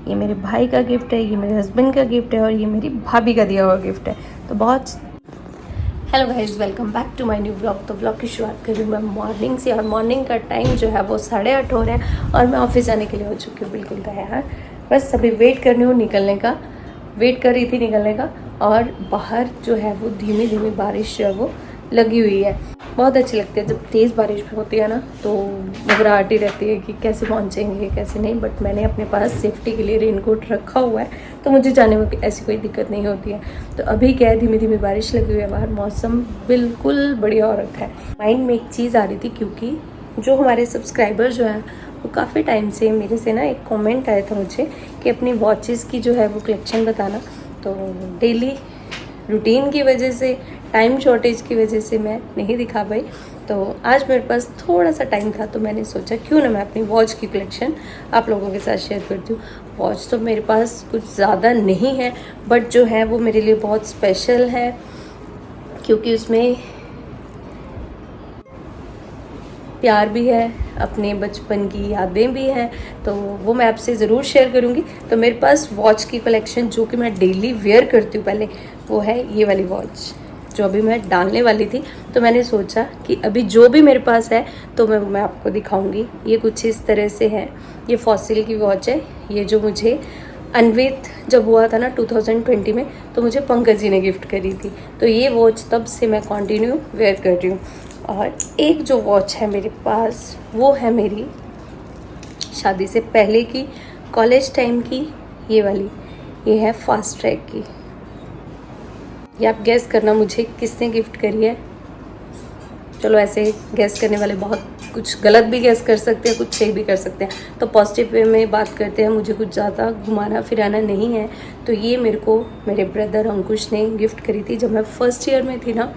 ये मेरे भाई का गिफ्ट है, ये मेरे हस्बैंड का गिफ्ट है और ये मेरी भाभी का दिया हुआ गिफ्ट है। तो बहुत hello guys, welcome back to my new vlog. तो व्लॉग की शुरुआत कर रही हूँ मैं मॉर्निंग से, और मॉर्निंग का टाइम जो है वो 8:30 हो रहा है और मैं ऑफिस जाने के लिए हो चुकी हूँ बिल्कुल तैयार। बस अभी वेट कर रही हूँ निकलने का, वेट कर रही थी निकलने का। और बाहर जो है वो धीमी धीमी बारिश जो है वो लगी हुई है। बहुत अच्छी लगती है जब तेज़ बारिश होती है ना, तो घबराहट ही रहती है कि कैसे पहुँचेंगे कैसे नहीं। बट मैंने अपने पास सेफ्टी के लिए रेनकोट रखा हुआ है, तो मुझे जाने में ऐसी कोई दिक्कत नहीं होती है। तो अभी क्या है, धीमी धीमी बारिश लगी हुई है बाहर, मौसम बिल्कुल बढ़िया हो रखा है। माइंड में एक चीज़ आ रही थी, क्योंकि जो हमारे सब्सक्राइबर जो हैं वो काफ़ी टाइम से मेरे से ना एक कमेंट आया था मुझे कि अपनी वॉचेस की जो है वो कलेक्शन बताना। तो डेली रूटीन की वजह से, टाइम शॉर्टेज की वजह से मैं नहीं दिखा पाई। तो आज मेरे पास थोड़ा सा टाइम था, तो मैंने सोचा क्यों ना मैं अपनी वॉच की कलेक्शन आप लोगों के साथ शेयर करती हूँ। वॉच तो मेरे पास कुछ ज़्यादा नहीं है, बट जो है वो मेरे लिए बहुत स्पेशल है, क्योंकि उसमें प्यार भी है, अपने बचपन की यादें भी हैं। तो वो मैं आपसे ज़रूर शेयर करूँगी। तो मेरे पास वॉच की कलेक्शन जो कि मैं डेली वेयर करती हूँ पहले, वो है ये वाली वॉच जो अभी मैं डालने वाली थी। तो मैंने सोचा कि अभी जो भी मेरे पास है तो मैं आपको दिखाऊंगी। ये कुछ इस तरह से है। ये फॉसिल की वॉच है। ये जो मुझे अनवित जब हुआ था ना 2020 में, तो मुझे पंकज जी ने गिफ्ट करी थी। तो ये वॉच तब से मैं कंटिन्यू वेयर कर रही हूँ। और एक जो वॉच है मेरे पास, वो है मेरी शादी से पहले की, कॉलेज टाइम की, ये वाली। ये है फास्ट ट्रैक की। ये आप गैस करना मुझे किसने गिफ्ट करी है। चलो, ऐसे गैस करने वाले बहुत कुछ गलत भी गैस कर सकते हैं, कुछ सही भी कर सकते हैं। तो पॉजिटिव वे में बात करते हैं, मुझे कुछ ज़्यादा घुमाना फिराना नहीं है। तो ये मेरे को मेरे ब्रदर अंकुश ने गिफ्ट करी थी जब मैं फर्स्ट ईयर में थी ना,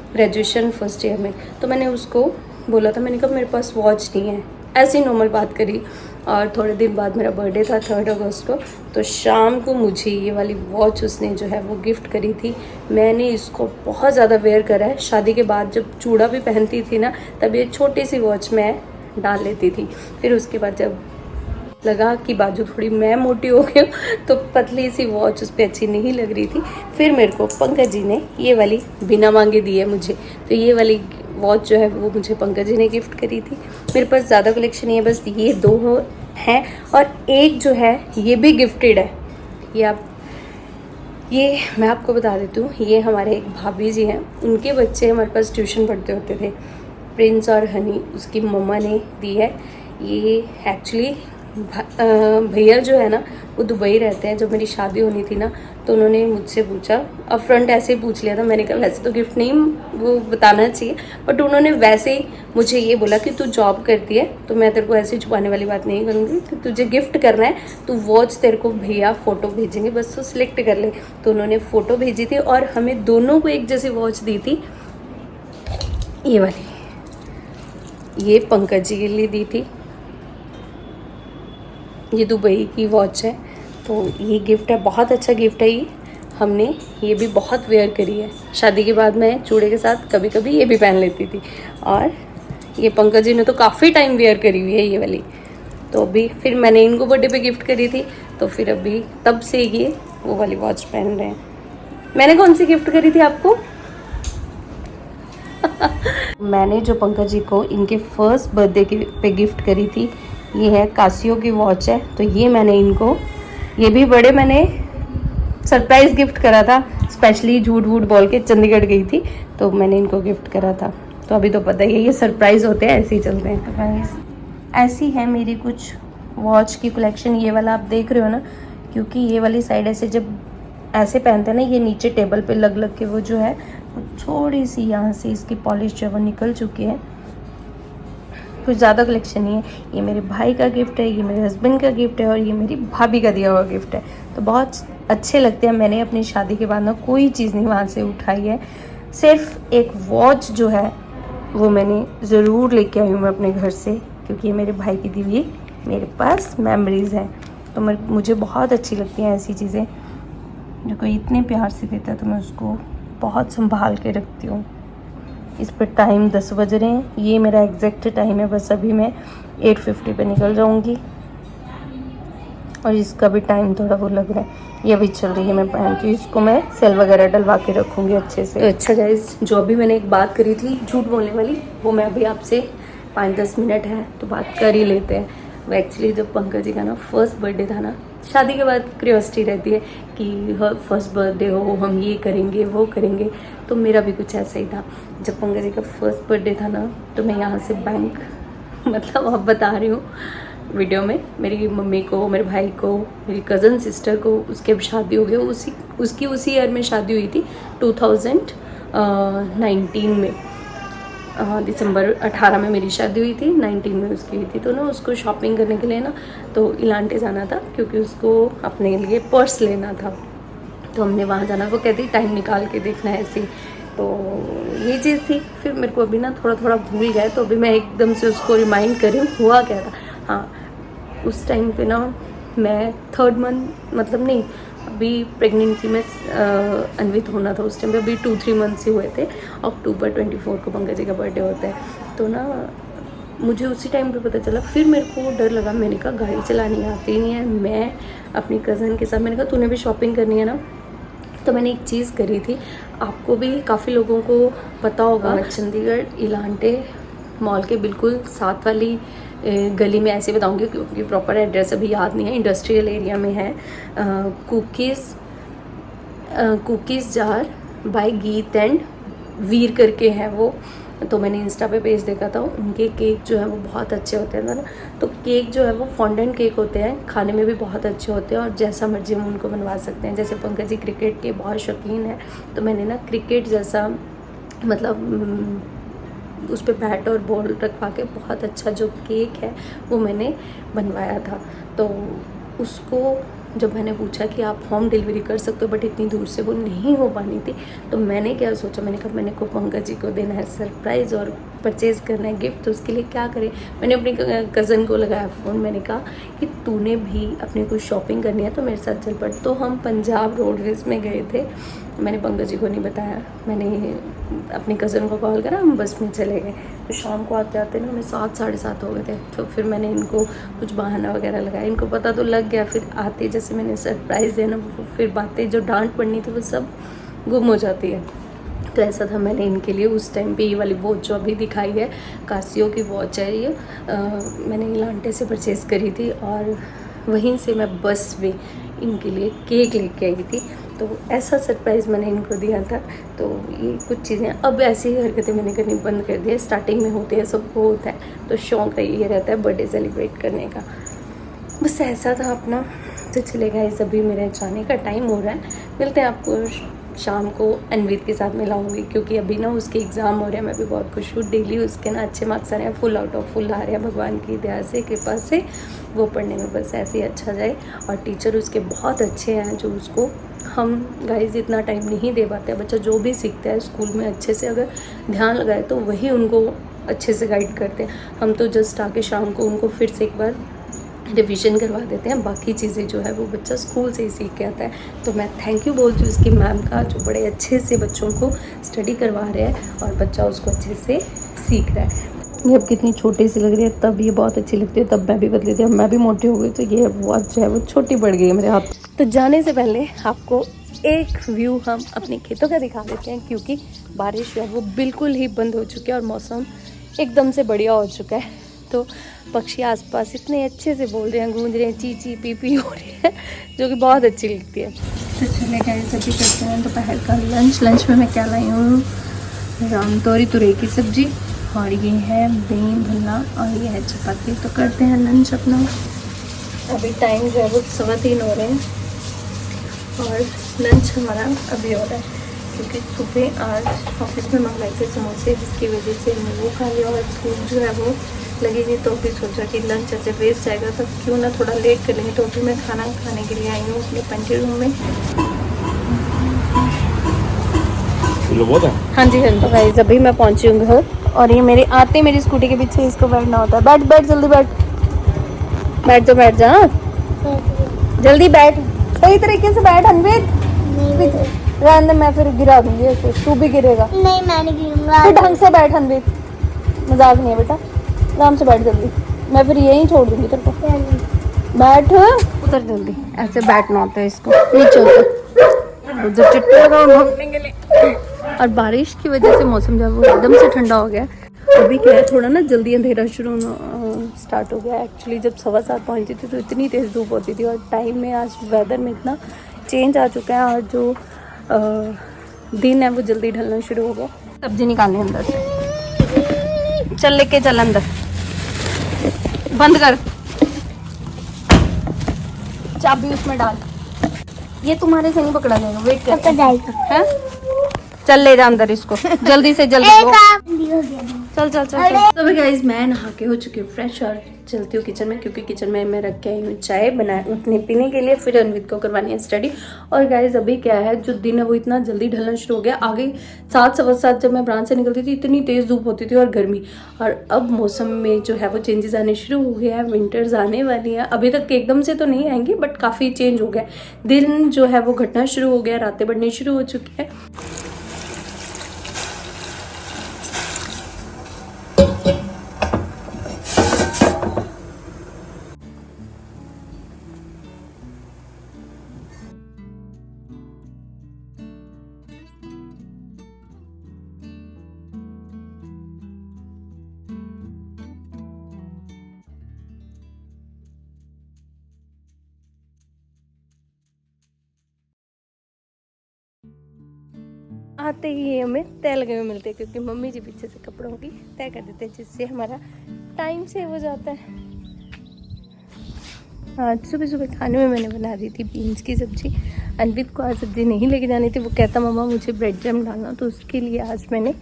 ग्रेजुएशन फर्स्ट ईयर में। तो मैंने उसको बोला था, मैंने कहा मेरे पास वॉच नहीं है, ऐसी नॉर्मल बात करी। और थोड़े दिन बाद मेरा बर्थडे था 3 अगस्त को, तो शाम को मुझे ये वाली वॉच उसने जो है वो गिफ्ट करी थी। मैंने इसको बहुत ज़्यादा वेयर करा है। शादी के बाद जब चूड़ा भी पहनती थी ना, तब ये छोटी सी वॉच मैं डाल लेती थी। फिर उसके बाद जब लगा कि बाजू थोड़ी मैं मोटी हो गई हूँ, तो पतली सी वॉच उस पर अच्छी नहीं लग रही थी। फिर मेरे को पंकज जी ने ये वाली बिना मांगे दी है मुझे। तो ये वाली वॉच जो है वो मुझे पंकज जी ने गिफ्ट करी थी। मेरे पास ज़्यादा कलेक्शन नहीं है, बस ये 2 हैं। और एक जो है ये भी गिफ्टेड है। ये मैं आपको बता देती हूँ, ये हमारे एक भाभी जी हैं, उनके बच्चे हमारे पास ट्यूशन पढ़ते होते थे, प्रिंस और हनी, उसकी मम्मा ने दी है। ये एक्चुअली भैया जो है ना वो दुबई रहते हैं। जब मेरी शादी होनी थी ना, तो उन्होंने मुझसे पूछा, अब फ्रंट ऐसे ही पूछ लिया था। मैंने कहा वैसे तो गिफ्ट नहीं वो बताना चाहिए, बट उन्होंने वैसे ही मुझे ये बोला कि तू जॉब करती है, तो मैं तेरे को ऐसे छुपाने वाली बात नहीं करूँगी, तो तुझे गिफ्ट करना है तो वॉच तेरे को भैया फ़ोटो भेजेंगे, बस तो सिलेक्ट कर ले। तो उन्होंने फ़ोटो भेजी थी और हमें दोनों को एक जैसी वॉच दी थी। ये वाली ये पंकज जी के लिए दी थी। ये दुबई की वॉच है, तो ये गिफ्ट है, बहुत अच्छा गिफ्ट है। हमने ये भी बहुत वेयर करी है। शादी के बाद मैं चूड़े के साथ कभी कभी ये भी पहन लेती थी। और ये पंकज जी ने तो काफ़ी टाइम वेयर करी हुई है ये वाली। तो अभी फिर मैंने इनको बर्थडे पे गिफ्ट करी थी, तो फिर अभी तब से ये वो वाली वॉच पहन रहे हैं। मैंने कौन सी गिफ्ट करी थी आपको? मैंने जो पंकज जी को इनके फर्स्ट बर्थडे पे गिफ्ट करी थी, ये है कासियो की वॉच है। तो ये मैंने इनको, ये भी बड़े मैंने सरप्राइज गिफ्ट करा था, स्पेशली झूठ वूठ बोल के चंडीगढ़ गई थी तो मैंने इनको गिफ्ट करा था। तो अभी तो पता ही है ये सरप्राइज होते हैं, ऐसे ही चलते हैं। तो गाइस, ऐसी है मेरी कुछ वॉच की कलेक्शन। ये वाला आप देख रहे हो ना, क्योंकि ये वाली साइड ऐसे जब ऐसे पहनते हैं ना, ये नीचे टेबल पे लग लग के वो जो है वो थोड़ी सी यहाँ से इसकी पॉलिश जो है वो निकल चुकी है। कुछ ज़्यादा कलेक्शन नहीं है। ये मेरे भाई का गिफ्ट है, ये मेरे हस्बैंड का गिफ्ट है और ये मेरी भाभी का दिया हुआ गिफ्ट है। तो बहुत अच्छे लगते हैं। मैंने अपनी शादी के बाद ना कोई चीज़ नहीं वहाँ से उठाई है, सिर्फ एक वॉच जो है वो मैंने ज़रूर लेके आई हूँ मैं अपने घर से, क्योंकि ये मेरे भाई की दी हुई मेरे पास मेमोरीज़ हैं। तो मुझे बहुत अच्छी लगती हैं ऐसी चीज़ें, जो कोई इतने प्यार से देता है तो मैं उसको बहुत संभाल के रखती हूँ। इस पर टाइम 10 बज रहे हैं, ये मेरा एग्जैक्ट टाइम है। बस अभी मैं 8:50 पे निकल जाऊँगी। और इसका भी टाइम थोड़ा वो लग रहा है। ये अभी चल रही है, मैं पहनती हूँ इसको, मैं सेल वगैरह डलवा के रखूँगी अच्छे से। तो अच्छा गाइस, जो अभी मैंने एक बात करी थी झूठ बोलने वाली, वो मैं अभी आपसे 5-10 मिनट है तो बात कर ही लेते हैं। वो एक्चुअली जब पंकज जी का ना फर्स्ट बर्थडे था ना, शादी के बाद क्यूरियोसिटी रहती है कि फर्स्ट बर्थडे हो, हम ये करेंगे वो करेंगे, तो मेरा भी कुछ ऐसा ही था। जब पंकज जी का फर्स्ट बर्थडे था ना, तो मैं यहाँ से बैंक मतलब अब बता रही हूँ वीडियो में, मेरी मम्मी को, मेरे भाई को, मेरी कज़न सिस्टर को, उसकी अब शादी हो गई, उसकी उसी ईयर में शादी हुई थी 2019 में। दिसंबर 18 में मेरी शादी हुई थी, 19 में उसकी हुई थी। तो ना उसको शॉपिंग करने के लिए ना तो इलांटे जाना था, क्योंकि उसको अपने लिए पर्स लेना था, तो हमने वहाँ जाना। वो कहती टाइम निकाल के देखना है ऐसी, तो ये चीज़ थी। फिर मेरे को अभी ना थोड़ा थोड़ा भूल गया, तो अभी मैं एकदम से उसको रिमाइंड कर रही हूँ हुआ क्या था। हाँ, उस टाइम पे ना मैं 3rd मंथ, मतलब नहीं, अभी प्रेग्नेंट थी मैं, अन्वित होना था उस टाइम पे, अभी 2-3 मंथ्स ही हुए थे। अक्टूबर 24 को पंकज जी का बर्थडे होता है, तो ना मुझे उसी टाइम पे पता चला। फिर मेरे को डर लगा, मैंने कहा गाड़ी चलानी आती नहीं है, मैं अपनी कज़न के साथ, मैंने कहा तूने भी शॉपिंग करनी है ना, तो मैंने एक चीज़ करी थी, आपको भी काफ़ी लोगों को पता होगा, चंडीगढ़ इलांटे मॉल के बिल्कुल साथ वाली गली में, ऐसे बताऊंगी क्योंकि प्रॉपर एड्रेस अभी याद नहीं है, इंडस्ट्रियल एरिया में है। कुकीज़ जार बाय गीत एंड वीर करके है वो, तो मैंने इंस्टा पे पेज देखा था, उनके केक जो है वो बहुत अच्छे होते हैं ना। तो केक जो है वो फॉन्डेंट केक होते हैं, खाने में भी बहुत अच्छे होते हैं, और जैसा मर्जी हम उनको बनवा सकते हैं। जैसे पंकज जी क्रिकेट के बहुत शौकीन है, तो मैंने ना क्रिकेट जैसा, मतलब उस पर बैट और बॉल रखवा के बहुत अच्छा जो केक है वो मैंने बनवाया था। तो उसको जब मैंने पूछा कि आप होम डिलीवरी कर सकते हो, बट इतनी दूर से वो नहीं हो पानी थी, तो मैंने क्या सोचा, मैंने कहा मैंने को पंकज जी को देना है सरप्राइज़ और परचेज़ करना है गिफ्ट, तो उसके लिए क्या करें। मैंने अपनी कज़न को लगाया फ़ोन, मैंने कहा कि तूने भी अपने कुछ शॉपिंग करनी है तो मेरे साथ चल पड़। तो हम पंजाब रोडवेज़ में गए थे, मैंने पंकज जी को नहीं बताया, मैंने अपनी कज़न को कॉल करा, हम बस में चले गए। तो शाम को आते आते ना हमें 7-7:30 हो गए थे। तो फिर मैंने इनको कुछ बहाना वगैरह लगाया, इनको पता तो लग गया। फिर आते जैसे मैंने सरप्राइज़ दिया ना, फिर बातें जो डांट पड़नी थी वो सब गुम हो जाती है। तो ऐसा था, मैंने इनके लिए उस टाइम पे ये वाली वॉच जो अभी दिखाई है, कासियो की वॉच है ये, मैंने इलांटे से परचेज़ करी थी, और वहीं से मैं बस में इनके लिए केक लेके आई थी। तो ऐसा सरप्राइज़ मैंने इनको दिया था। तो ये कुछ चीज़ें, अब ऐसी हरकतें मैंने करनी बंद कर दी है, स्टार्टिंग में होते हैं, सबको होता है, तो शौक़ ये रहता है बर्थडे सेलिब्रेट करने का। बस ऐसा था अपना। तो चले गाइस, अभी मेरे जाने का टाइम हो रहा है, मिलते हैं आपको शाम को। अन्वित के साथ मिलाऊंगी, क्योंकि अभी ना उसके एग्ज़ाम हो रहे हैं, मैं भी बहुत खुश हूँ। डेली उसके ना अच्छे मार्क्स आ रहे हैं, फुल आउट ऑफ फुल आ रहे हैं, भगवान की दया से, कृपा से। वो पढ़ने में बस ऐसे ही अच्छा जाए, और टीचर उसके बहुत अच्छे हैं, जो उसको हम गाइस इतना टाइम नहीं दे पाते। बच्चा जो भी सीखता है स्कूल में अच्छे से अगर ध्यान लगाए तो वही उनको अच्छे से गाइड करते हैं। हम तो जस्ट आके शाम को उनको फिर से एक बार रिवीजन करवा देते हैं, बाकी चीज़ें जो है वो बच्चा स्कूल से ही सीख के आता है। तो मैं थैंक यू बोलती हूँ उसकी मैम का, जो बड़े अच्छे से बच्चों को स्टडी करवा रहे हैं और बच्चा उसको अच्छे से सीख रहा है। ये अब कितनी छोटी सी लग रही है, तब ये बहुत अच्छी लगती है, तब मैं भी पतली थी, अब मैं भी मोटी हो गई, तो ये वॉच जो है वो छोटी पड़ गई है मेरे हाथ। तो जाने से पहले आपको एक व्यू हम अपने खेतों का दिखा देते हैं, क्योंकि बारिश जो है वो बिल्कुल ही बंद हो चुकी है और मौसम एकदम से बढ़िया हो चुका है। तो पक्षी आसपास इतने अच्छे से बोल रहे हैं, गूंज रहे हैं, ची ची पी पी हो रही है, जो कि बहुत अच्छी लगती है। तो चले गए, सब्जी करते हैं दोपहर का लंच में मैं क्या लाई हूँ, राम तोरी तुरई की सब्जी, और ये है दही भल्ला, और ये है चपाती। तो करते हैं लंच अपना। अभी टाइम जो है वो 3:15 हो रहे हैं, और लंच हमारा अभी हो रहा है, क्योंकि सुबह आज ऑफिस में मंगवाए थे समोसे, जिसकी वजह से हमने वो खा लिया, और भूख जो है वो लगेगी। तो भी सोचा कि लंच ऐसे वेस्ट जाएगा, तो क्यों ना थोड़ा लेट कर लेंगे। तो अभी मैं खाना खाने के लिए आई हूँ अपने पेंट्री रूम में। हाँ जी हाँ। तो गाइस अभी मैं पहुँची हूँ घर, और ये मेरे आते मेरी स्कूटी के पीछे इसको बैठना होता है। बैठ बैठ जल्दी बैठ, बैठ तो बैठ जा, जल्दी बैठ, सही तरीके से बैठ। अन्वित रहने, मैं फिर गिरा दूंगी ऐसे, तू भी गिरेगा। नहीं मैं नहीं गिरूंगा, फिर ढंग से बैठ अन्वित, मजाक नहीं है बेटा, आराम से बैठ जल्दी, मैं फिर यहीं छोड़ दूंगी तेरे को। बैठ उधर जल्दी, ऐसे बैठना होता है इसको, नीचे उतर, उधर चिट्टे लगाओ भागने के लिए। और बारिश की वजह से मौसम जब वो एकदम से ठंडा हो गया। अभी क्या है, थोड़ा ना जल्दी अंधेरा शुरू होना स्टार्ट हो गया। एक्चुअली जब 7:15 पहुंची थी तो इतनी तेज़ धूप होती थी, और टाइम में आज वेदर में इतना चेंज आ चुका है, और जो दिन है वो जल्दी ढलना शुरू हो गया। सब्जी निकालनी अंदर से, चल लेके चल अंदर, बंद कर, चाबी उसमें डाल। ये तुम्हारे से नहीं पकड़ा जाएगा, वेट कर जाएगा है। चल ले जा अंदर इसको, जल्दी से जल्दी। चल चल चल चल। तो गाइस मैं नहा के हो चुकी हूँ फ्रेश, और चलती हूँ किचन में, क्योंकि किचन में मैं रख के आई हूँ चाय बनाए अपने पीने के लिए, फिर अनवित को करवानी है स्टडी। और गाइस अभी क्या है, जो दिन है वो इतना जल्दी ढलना शुरू हो गया। आगे 7-7:15 जब मैं ब्रांच से निकलती थी इतनी तेज़ धूप होती थी और गर्मी, और अब मौसम में जो है वो चेंजेस आने शुरू हो गया है। विंटर्स आने वाली है, अभी तक एकदम से तो नहीं आएंगी बट काफ़ी चेंज हो गया। दिन जो है वो घटना शुरू हो गया, रातें बढ़नी शुरू हो चुकी है। आते ही हमें तय लगे हुए मिलते हैं, क्योंकि मम्मी जी पीछे से कपड़ों की तय कर देते हैं, जिससे हमारा टाइम सेव हो जाता है। आज सुबह सुबह खाने में मैंने बना दी थी बीन्स की सब्जी। अनवित को आज सब्जी नहीं लेके जानी थी, वो कहता मम्मा मुझे ब्रेड जैम डालना, तो उसके लिए आज मैंने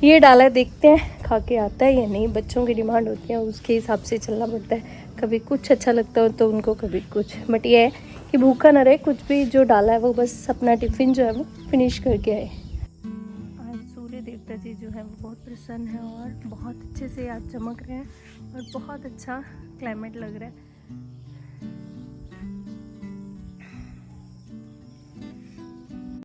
ये डाला है। देखते हैं खा के आता है या नहीं, बच्चों की डिमांड होती है उसके हिसाब से चलना पड़ता है। कभी कुछ अच्छा लगता हो तो उनको, कभी कुछ, बट ये है कि भूखा ना रहे, कुछ भी जो डाला है वो बस अपना टिफ़िन जो है वो फिनिश करके आए। आज सूर्य देवता जी जो है वो बहुत प्रसन्न है, और बहुत अच्छे से आज चमक रहे हैं, और बहुत अच्छा क्लाइमेट लग रहा है।